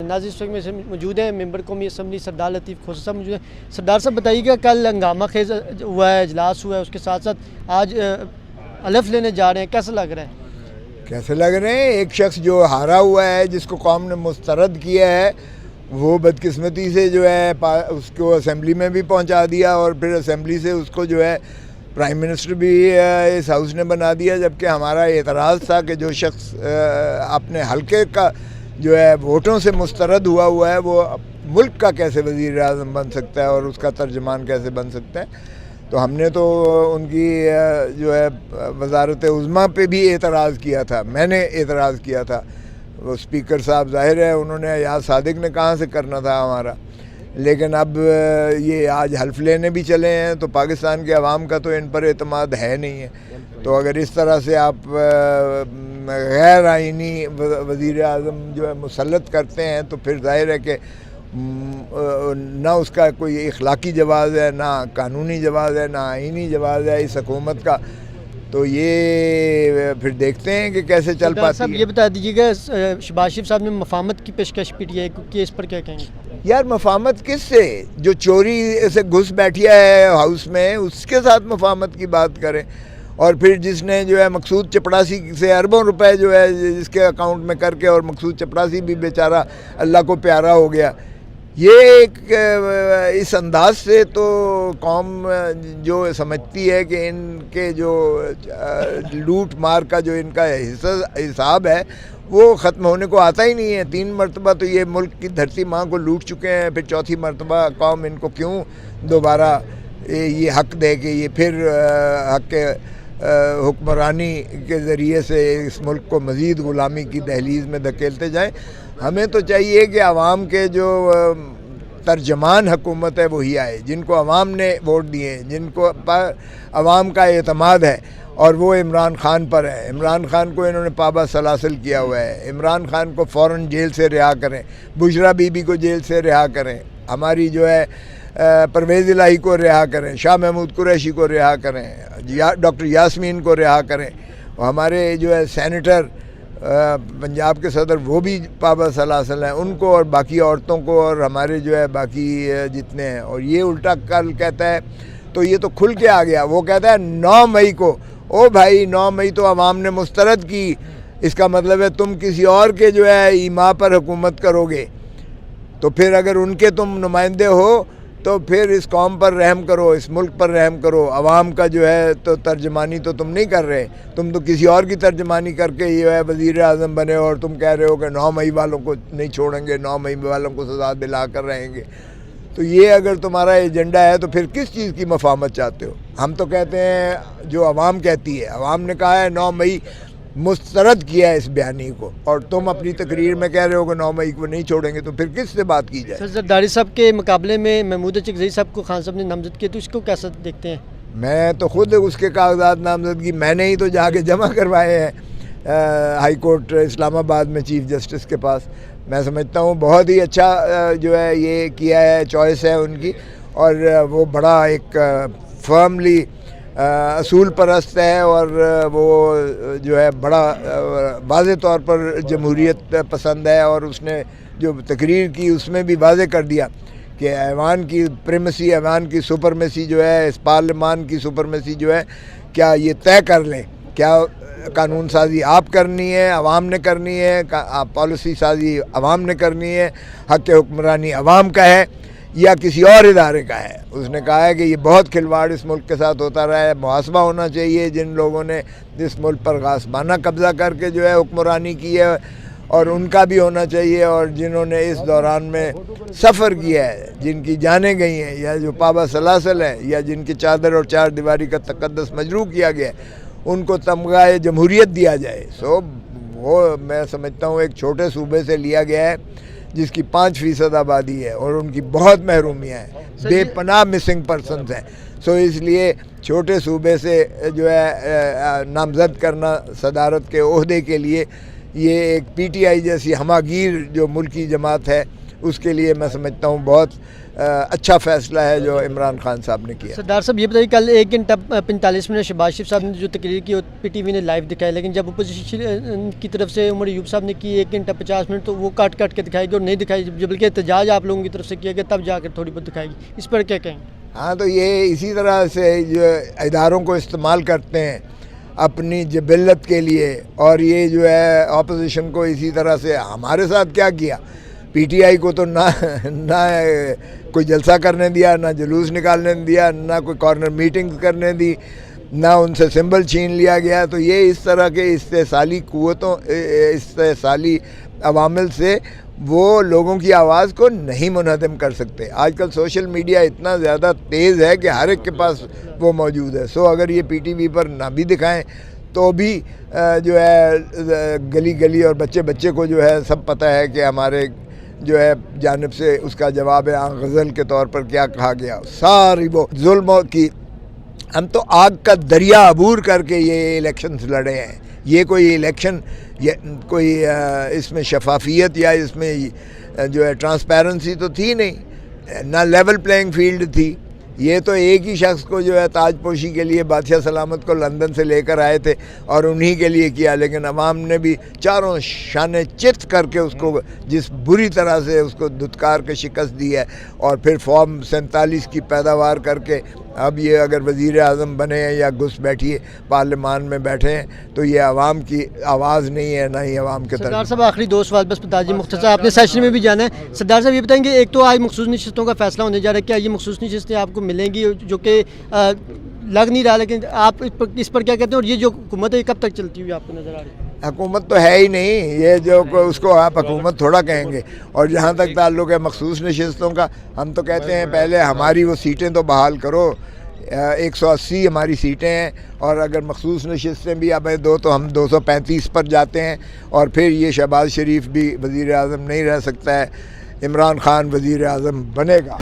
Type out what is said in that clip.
ناظرین اس وقت میں سے موجود ہیں ممبر قومی اسمبلی سردار لطیف کھوسہ صاحب موجود ہیں۔ سردار صاحب بتائیے گا، کل ہنگامہ خیز ہوا ہے، اجلاس ہوا ہے، اس کے ساتھ ساتھ آج حلف لینے جا رہے ہیں، کیسا لگ رہا ہے؟ کیسے لگ رہے ہیں؟ ایک شخص جو ہارا ہوا ہے، جس کو قوم نے مسترد کیا ہے، وہ بدقسمتی سے جو ہے اس کو اسمبلی میں بھی پہنچا دیا، اور پھر اسمبلی سے اس کو جو ہے پرائم منسٹر بھی اس ہاؤس نے بنا دیا، جبکہ ہمارا اعتراض تھا کہ جو شخص اپنے حلقے کا جو ہے ووٹوں سے مسترد ہوا ہے، وہ ملک کا کیسے وزیر اعظم بن سکتا ہے اور اس کا ترجمان کیسے بن سکتا ہے؟ تو ہم نے تو ان کی جو ہے وزارت عظمیٰ پہ بھی اعتراض کیا تھا، میں نے اعتراض کیا تھا۔ وہ اسپیکر صاحب ظاہر ہے انہوں نے، ایاز صادق نے کہاں سے کرنا تھا ہمارا، لیکن اب یہ آج حلف لینے بھی چلے ہیں، تو پاکستان کے عوام کا تو ان پر اعتماد ہے نہیں ہے۔ تو اگر اس طرح سے آپ غیر آئینی وزیر اعظم جو ہے مسلط کرتے ہیں، تو پھر ظاہر ہے کہ نہ اس کا کوئی اخلاقی جواز ہے، نہ قانونی جواز ہے، نہ آئینی جواز ہے اس حکومت کا۔ تو یہ پھر دیکھتے ہیں کہ کیسے چل پاتی ہے۔ یہ بتا دیجیے گا، شہباز شریف صاحب نے مفاہمت کی پیشکش پی ٹی آئی کو کی، اس پر کیا کہیں گے؟ یار مفاہمت کس سے؟ جو چوری سے گھس بیٹھیا ہے ہاؤس میں، اس کے ساتھ مفاہمت کی بات کریں، اور پھر جس نے جو ہے مقصود چپڑاسی سے اربوں روپے جو ہے جس کے اکاؤنٹ میں کر کے، اور مقصود چپڑاسی بھی بیچارہ اللہ کو پیارا ہو گیا۔ یہ ایک اس انداز سے تو قوم جو سمجھتی ہے کہ ان کے جو لوٹ مار کا جو ان کا حساب ہے وہ ختم ہونے کو آتا ہی نہیں ہے۔ 3 مرتبہ تو یہ ملک کی دھرتی ماں کو لوٹ چکے ہیں، پھر 4تھی مرتبہ قوم ان کو کیوں دوبارہ یہ حق دے کہ یہ پھر حق حکمرانی کے ذریعے سے اس ملک کو مزید غلامی کی دہلیز میں دھکیلتے جائیں۔ ہمیں تو چاہیے کہ عوام کے جو ترجمان حکومت ہے وہی آئے، جن کو عوام نے ووٹ دیے، جن کو عوام کا اعتماد ہے، اور وہ عمران خان پر ہے۔ عمران خان کو انہوں نے پابہ سلاسل کیا ہوا ہے۔ عمران خان کو فوراً جیل سے رہا کریں، بشرا بی بی کو جیل سے رہا کریں، ہماری جو ہے پرویز الہی کو رہا کریں، شاہ محمود قریشی کو رہا کریں، ڈاکٹر یاسمین کو رہا کریں، ہمارے جو ہے سینیٹر پنجاب کے صدر وہ بھی پابہ سلاسل ہیں، ان کو اور باقی عورتوں کو، اور ہمارے جو ہے باقی جتنے ہیں۔ اور یہ الٹا کل کہتا ہے، تو یہ تو کھل کے آ گیا، وہ کہتا ہے 9 مئی کو، او بھائی 9 مئی تو عوام نے مسترد کی، اس کا مطلب ہے تم کسی اور کے جو ہے ایما پر حکومت کرو گے، تو پھر اگر ان کے تم نمائندے ہو تو پھر اس قوم پر رحم کرو، اس ملک پر رحم کرو۔ عوام کا جو ہے تو ترجمانی تو تم نہیں کر رہے، تم تو کسی اور کی ترجمانی کر کے یہ ہے وزیر اعظم بنے، اور تم کہہ رہے ہو کہ 9 مئی والوں کو نہیں چھوڑیں گے، 9 مئی والوں کو سزا دلا کر رہیں گے۔ تو یہ اگر تمہارا ایجنڈا ہے تو پھر کس چیز کی مفاہمت چاہتے ہو؟ ہم تو کہتے ہیں جو عوام کہتی ہے، عوام نے کہا ہے 9 مئی مسترد کیا ہے اس بیانی کو، اور تم اپنی تقریر میں کہہ رہے ہو کہ 9 مئی کو نہیں چھوڑیں گے، تو پھر کس سے بات کی جائے؟ سر زرداری صاحب کے مقابلے میں محمود چکزئی صاحب کو خان صاحب نے نامزد کیا، تو اس کو کیسا دیکھتے ہیں؟ میں تو خود اس کے کاغذات نامزدگی میں نے ہی تو جا کے جمع کروائے ہیں ہائی کورٹ اسلام آباد میں چیف جسٹس کے پاس۔ میں سمجھتا ہوں بہت ہی اچھا جو ہے یہ کیا ہے، چوائس ہے ان کی، اور وہ بڑا ایک فرملی اصول پرست ہے، اور وہ جو ہے بڑا واضح طور پر جمہوریت پسند ہے، اور اس نے جو تقریر کی اس میں بھی واضح کر دیا کہ ایوان کی پریمیسی، ایوان کی سپرمیسی جو ہے، اس پارلیمان کی سپرمیسی جو ہے، کیا یہ طے کر لیں، کیا قانون سازی آپ کرنی ہے، عوام نے کرنی ہے، پالیسی سازی عوام نے کرنی ہے، حق حکمرانی عوام کا ہے یا کسی اور ادارے کا ہے۔ اس نے کہا ہے کہ یہ بہت کھلواڑ اس ملک کے ساتھ ہوتا رہا ہے، محاسبہ ہونا چاہیے جن لوگوں نے اس ملک پر غاصبانہ قبضہ کر کے جو ہے حکمرانی کی ہے، اور ان کا بھی ہونا چاہیے، اور جنہوں نے اس دوران میں سفر کیا ہے، جن کی جانیں گئی ہیں، یا جو پابہ سلاسل ہیں، یا جن کی چادر اور چار دیواری کا تقدس مجروح کیا گیا ہے، ان کو تمغہ جمہوریت دیا جائے۔ وہ میں سمجھتا ہوں ایک چھوٹے صوبے سے لیا گیا ہے جس کی 5% آبادی ہے، اور ان کی بہت محرومیاں ہیں، بے پناہ مسنگ پرسنز ہیں۔ اس لیے چھوٹے صوبے سے جو ہے نامزد کرنا صدارت کے عہدے کے لیے، یہ ایک پی ٹی آئی جیسی ہمہ گیر جو ملکی جماعت ہے اس کے لیے میں سمجھتا ہوں بہت اچھا فیصلہ ہے جو عمران خان صاحب نے کیا۔ سردار صاحب یہ بتائیے کل 1 گھنٹہ 45 منٹ شہباز شریف صاحب نے جو تقریر کی وہ پی ٹی وی نے لائیو دکھائی، لیکن جب اپوزیشن کی طرف سے عمر ایوب صاحب نے کی 1 گھنٹہ 50 منٹ تو وہ کاٹ کے دکھائی گئی اور نہیں دکھائی، جب بلکہ احتجاج آپ لوگوں کی طرف سے کیا گیا تب جا کر تھوڑی بہت دکھائے گی، اس پر کیا کہیں؟ ہاں تو یہ اسی طرح سے جو اداروں کو استعمال کرتے ہیں اپنی جبلت کے لیے، اور یہ جو ہے اپوزیشن کو اسی طرح سے ہمارے ساتھ کیا کیا، پی ٹی آئی کو تو نہ کوئی جلسہ کرنے دیا، نہ جلوس نکالنے دیا، نہ کوئی کارنر میٹنگ کرنے دی، نہ ان سے سمبل چھین لیا گیا۔ تو یہ اس طرح کے استحصالی قوتوں، استحصالی عوامل سے وہ لوگوں کی آواز کو نہیں منہدم کر سکتے۔ آج کل سوشل میڈیا اتنا زیادہ تیز ہے کہ ہر ایک کے پاس وہ موجود ہے، سو اگر یہ پی ٹی وی پر نہ بھی دکھائیں تو بھی جو ہے گلی گلی اور بچے بچے کو جو ہے سب پتہ ہے کہ ہمارے جو ہے جانب سے اس کا جواب غزل کے طور پر کیا کہا گیا۔ ساری وہ ظلم کی ہم تو آگ کا دریا عبور کر کے یہ الیکشنز لڑے ہیں۔ یہ کوئی الیکشن کوئی اس میں شفافیت یا اس میں جو ہے ٹرانسپیرنسی تو تھی نہیں، نہ لیول پلینگ فیلڈ تھی۔ یہ تو ایک ہی شخص کو جو ہے تاج پوشی کے لیے بادشاہ سلامت کو لندن سے لے کر آئے تھے اور انہی کے لیے کیا، لیکن عوام نے بھی چاروں شانے چت کر کے اس کو جس بری طرح سے اس کو دھتکار کے شکست دی ہے، اور پھر فارم 47 کی پیداوار کر کے اب یہ اگر وزیر اعظم بنے ہیں یا گھس بیٹھیے پارلیمان میں بیٹھے ہیں تو یہ عوام کی آواز نہیں ہے، نہ ہی عوام کے سردار صاحب آخری 2 سوال بس بتا دیجیے، مختصر آپ نے سیشن میں بھی جانا ہے۔ سردار صاحب یہ بتائیں گے، ایک تو آج مخصوص نشستوں کا فیصلہ ہونے جا رہا ہے، کیا یہ مخصوص نشستیں آپ کو ملیں گی جو کہ لگ نہیں رہا، لیکن آپ اس پر کیا کہتے ہیں، اور یہ جو حکومت ہے یہ کب تک چلتی ہوئی آپ کو نظر آ رہی ہے؟ حکومت تو ہے ہی نہیں، یہ جو اس کو آپ حکومت تھوڑا کہیں گے۔ اور جہاں تک تعلق ہے مخصوص نشستوں کا، ہم تو کہتے ہیں پہلے ہماری وہ سیٹیں تو بحال کرو۔ 180 ہماری سیٹیں ہیں، اور اگر مخصوص نشستیں بھی اب 2 تو ہم 235 پر جاتے ہیں، اور پھر یہ شہباز شریف بھی وزیر اعظم نہیں رہ سکتا ہے، عمران خان وزیر اعظم بنے گا۔